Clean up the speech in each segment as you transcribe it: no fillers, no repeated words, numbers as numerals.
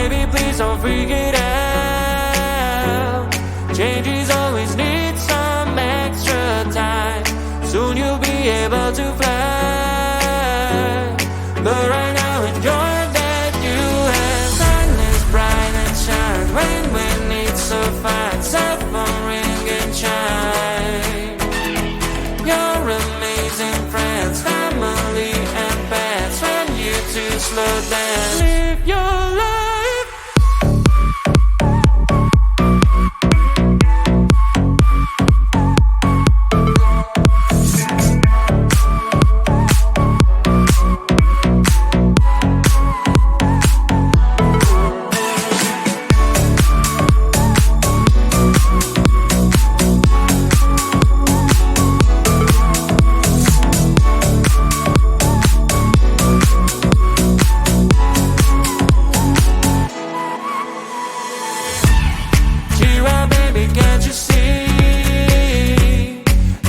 Baby, please don't freak it out. Changes always need some extra time. Soon you'll be able to fly, but right now enjoy that you have. Sun is bright and shine when it's so fine. Cell phone ring and chime. Your amazing friends, family and pets. When you two slow down, live your life. Can't you see?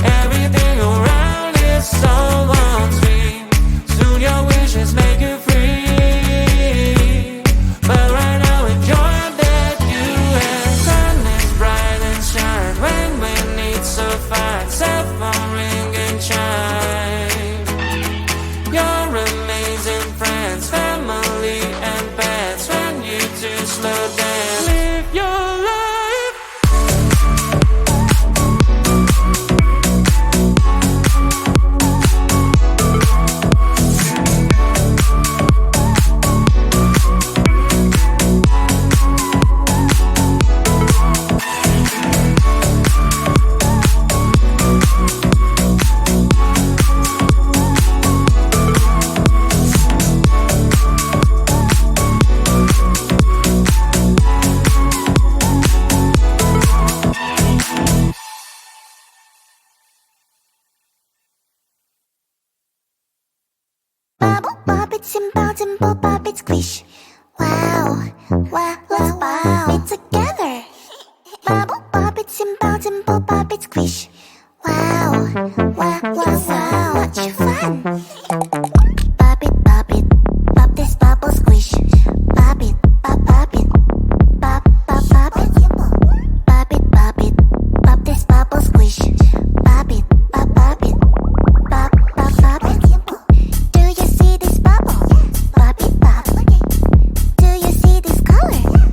Everything around is so on stream. Soon your wishes make you free, but right now enjoy that you have. Sun is bright and shine when it's so fine. Cell phone ring and chime. Your amazing friends, family and pets. When you two slow down, live your life. Bubble, bop it, simple, dimple, pop it, squish. Wow, wow, let's pop it together. Bubble, bop it, simple, dimple, pop it, squish. Wow, wow, wow, so much fun. Pop it, pop this bubble, squish. Pop it, pop it, pop, pop, pop it. Pop it, pop this bubble, squish. Pop it, pop it, pop, pop, pop it. Do you see this bubble? Pop it, pop. Do you see this color?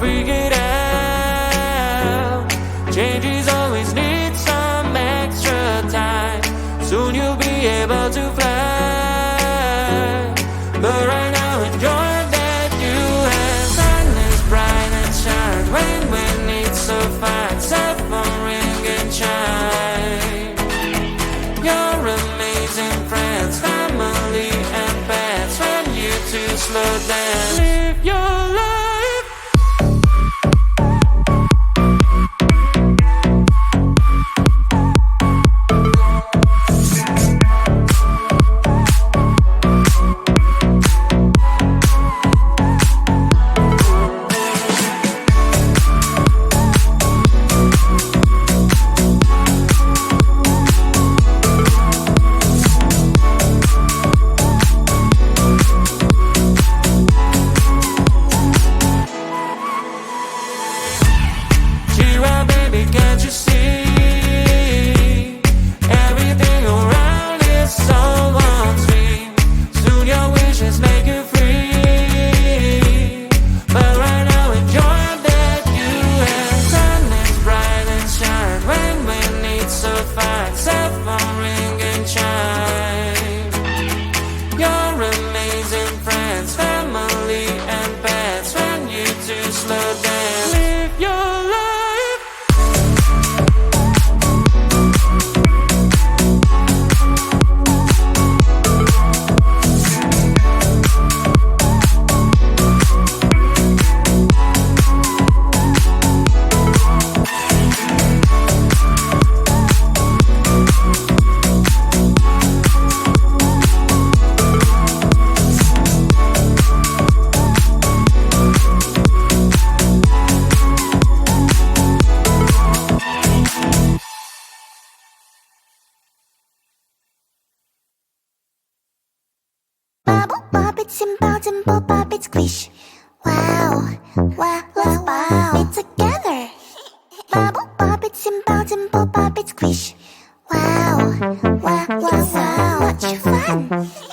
freak it out. Changes always need some extra time. Soon you'll be able to fly. But right now enjoy that you have. Sun is bright and shines when it's so fine. Cell phone ring and chime. Your amazing friends, family and pets. When you two slow down, live your life. Baby, can't you see? Everything around is so on stream. Soon your wishes make you free. But right now enjoy that you have. Sun is bright and shine when it's so fine. Cell phone ring and chime. Your amazing friends, family and pets. When you two slow down, live your life. Bubble bop, it's simple, simple pop, it's squish. Wow, wow, let's pop it together. Bubble bop, it's simple, simple pop, it's squish. Wow, wow, wow, wow, such fun.